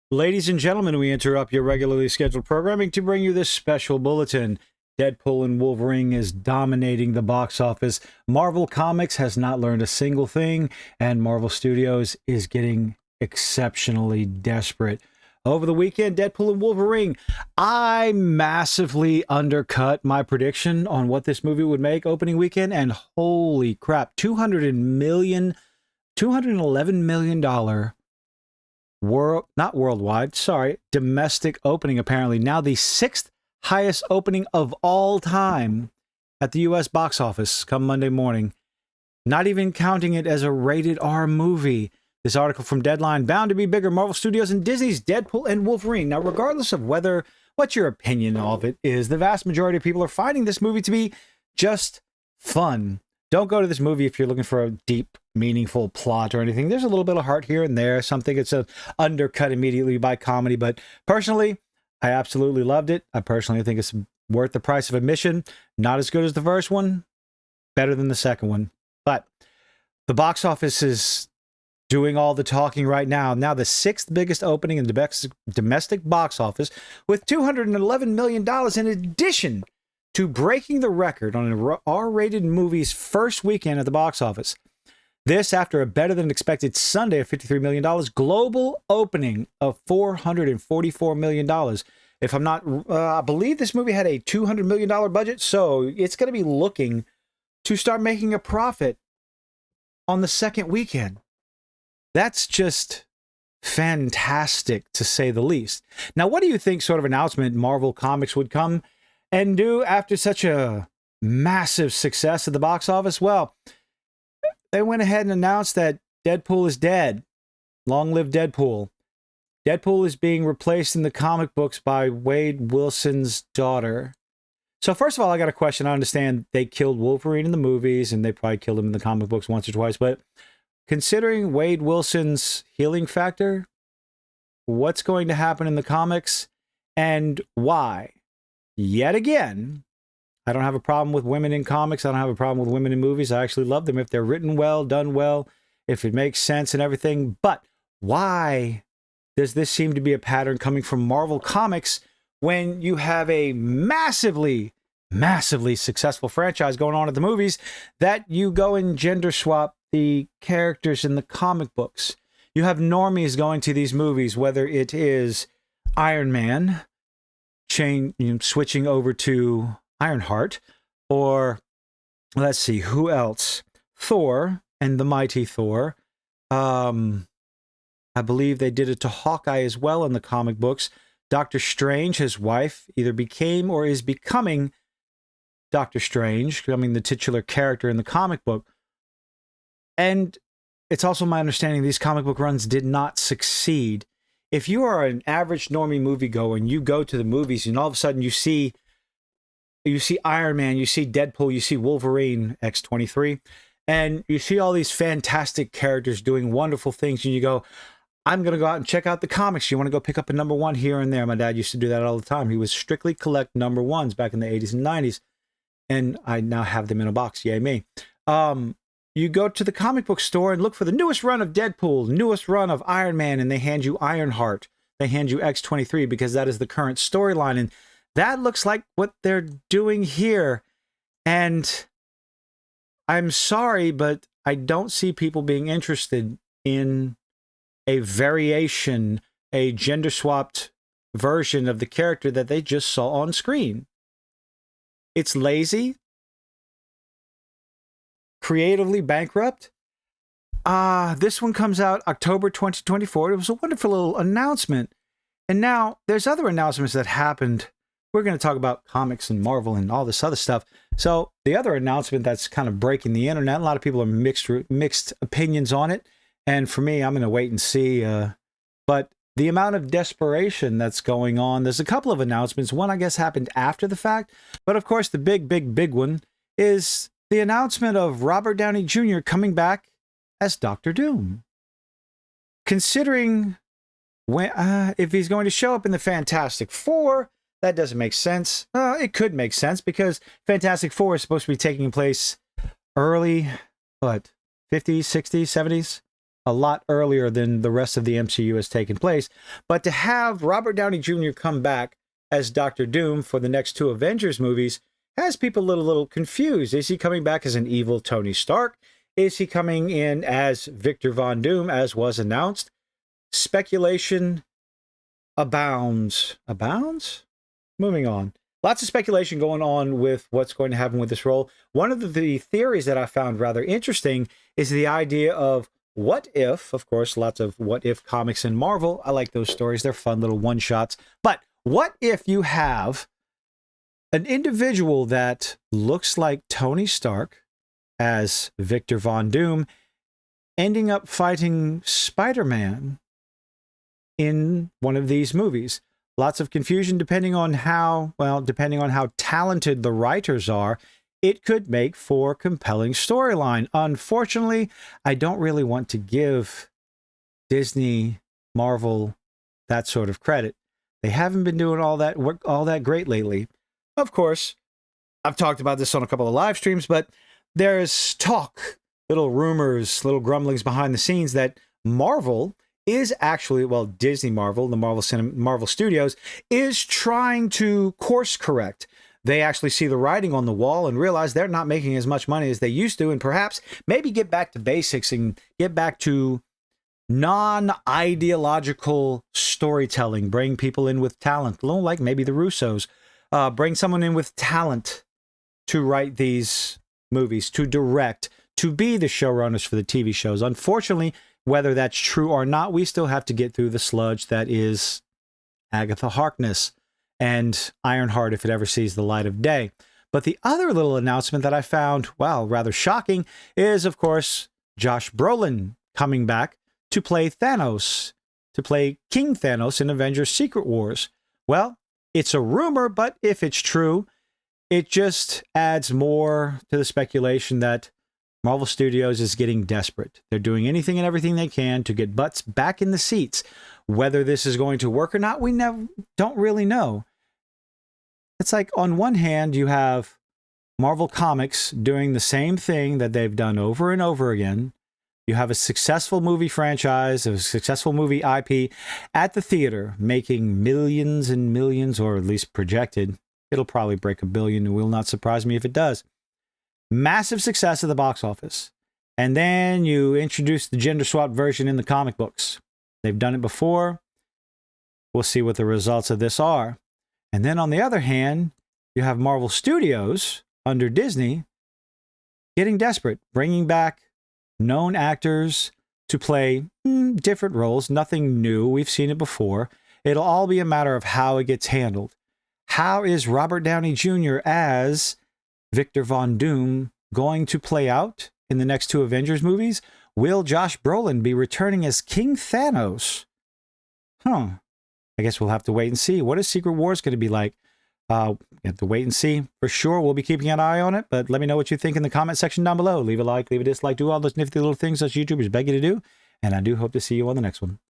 Ladies and gentlemen, we interrupt your regularly scheduled programming to bring you this special bulletin. Deadpool and Wolverine is dominating the box office. Marvel Comics has not learned a single thing, and Marvel Studios is getting exceptionally desperate. Over the weekend, Deadpool and Wolverine, I massively undercut my prediction on what this movie would make opening weekend, and holy crap, $211 million domestic opening, apparently. Now the sixth highest opening of all time at the US box office come Monday morning, not even counting it as a rated R movie. This article from Deadline: bound to be bigger, Marvel Studios and Disney's Deadpool and Wolverine. Now, regardless of what your opinion of it is, the vast majority of people are finding this movie to be just fun. Don't go to this movie if you're looking for a deep, meaningful plot or anything. There's a little bit of heart here and there. Something it's undercut immediately by comedy. But personally, I absolutely loved it. I personally think it's worth the price of admission. Not as good as the first one. Better than the second one. But the box office is doing all the talking right now. Now the sixth biggest opening in the domestic box office with $211 million in addition to breaking the record on an R-rated movie's first weekend at the box office. This after a better than expected Sunday of $53 million, global opening of $444 million. If I'm not, I believe this movie had a $200 million budget, so it's going to be looking to start making a profit on the second weekend. That's just fantastic, to say the least. Now, what do you think sort of announcement Marvel Comics would come and do after such a massive success at the box office? Well, they went ahead and announced that Deadpool is dead. Long live Deadpool. Deadpool is being replaced in the comic books by Wade Wilson's daughter. So first of all, I got a question. I understand they killed Wolverine in the movies, and they probably killed him in the comic books once or twice, but considering Wade Wilson's healing factor, what's going to happen in the comics and why? Yet again, I don't have a problem with women in comics. I don't have a problem with women in movies. I actually love them if they're written well, done well, if it makes sense and everything. But why does this seem to be a pattern coming from Marvel Comics when you have a massively successful franchise going on at the movies that you go and gender swap the characters in the comic books? You have normies going to these movies, whether it is Iron Man switching over to Ironheart, or let's see, who else? Thor and the Mighty Thor. I believe they did it to Hawkeye as well in the comic books. Doctor Strange, his wife, either became or is becoming Doctor Strange, becoming the titular character in the comic book. And it's also my understanding these comic book runs did not succeed. If you are an average normie moviegoer and you go to the movies and all of a sudden you see Iron Man, you see Deadpool, you see Wolverine X-23, and you see all these fantastic characters doing wonderful things, and you go, I'm going to go out and check out the comics. You want to go pick up a number one here and there. My dad used to do that all the time. He would strictly collect number ones back in the 80s and 90s, and I now have them in a box. Yay me. You go to the comic book store and look for the newest run of Deadpool, newest run of Iron Man, and they hand you Ironheart. They hand you X-23 because that is the current storyline. And that looks like what they're doing here. And I'm sorry, but I don't see people being interested in a variation, a gender-swapped version of the character that they just saw on screen. It's lazy. Creatively bankrupt. This one comes out October 2024. It was a wonderful little announcement. And now there's other announcements that happened. We're going to talk about comics and Marvel and all this other stuff. So the other announcement that's kind of breaking the internet, a lot of people are mixed opinions on it. And for me, I'm going to wait and see. But the amount of desperation that's going on, there's a couple of announcements. One, I guess, happened after the fact. But of course, the big one is the announcement of Robert Downey Jr. coming back as Doctor Doom. Considering if he's going to show up in the Fantastic Four, that doesn't make sense. It could make sense because Fantastic Four is supposed to be taking place early, 50s, 60s, 70s? a lot earlier than the rest of the MCU has taken place. But to have Robert Downey Jr. come back as Doctor Doom for the next 2 Avengers movies has people a little confused. Is he coming back as an evil Tony Stark? Is he coming in as Victor Von Doom, as was announced? Speculation abounds. Abounds? Moving on. Lots of speculation going on with what's going to happen with this role. One of the theories that I found rather interesting is the idea of what if, of course, lots of what if comics in Marvel. I like those stories. They're fun little one-shots. But what if you have an individual that looks like Tony Stark as Victor Von Doom ending up fighting Spider-Man in one of these movies? Lots of confusion depending on how talented the writers are. It could make for compelling storyline. Unfortunately, I don't really want to give Disney, Marvel, that sort of credit. They haven't been doing all that great lately. Of course, I've talked about this on a couple of live streams, but there's talk, little rumors, little grumblings behind the scenes that Marvel is actually, well, Disney Marvel, the Marvel Studios, is trying to course correct. They actually see the writing on the wall and realize they're not making as much money as they used to, and perhaps maybe get back to basics and get back to non-ideological storytelling. Bring people in with talent, like maybe the Russos. Bring someone in with talent to write these movies, to direct, to be the showrunners for the TV shows. Unfortunately, whether that's true or not, we still have to get through the sludge that is Agatha Harkness and Ironheart if it ever sees the light of day. But the other little announcement that I found, well, rather shocking, is, of course, Josh Brolin coming back to play Thanos, to play King Thanos in Avengers Secret Wars. Well, it's a rumor, but if it's true, it just adds more to the speculation that Marvel Studios is getting desperate. They're doing anything and everything they can to get butts back in the seats. Whether this is going to work or not, we don't really know. It's like, on one hand, you have Marvel Comics doing the same thing that they've done over and over again. You have a successful movie franchise, a successful movie IP at the theater, making millions and millions, or at least projected. It'll probably break $1 billion. It will not surprise me if it does. Massive success at the box office. And then you introduce the gender swap version in the comic books. They've done it before. We'll see what the results of this are. And then on the other hand, you have Marvel Studios under Disney getting desperate, bringing back known actors to play different roles. Nothing new. We've seen it before. It'll all be a matter of how it gets handled. How is Robert Downey Jr. as Victor Von Doom going to play out in the next 2 Avengers movies? Will Josh Brolin be returning as King Thanos? I guess we'll have to wait and see. What is Secret Wars going to be like? You have to wait and see. For sure, we'll be keeping an eye on it, but let me know what you think in the comment section down below. Leave a like, leave a dislike, do all those nifty little things those YouTubers beg you to do, and I do hope to see you on the next one.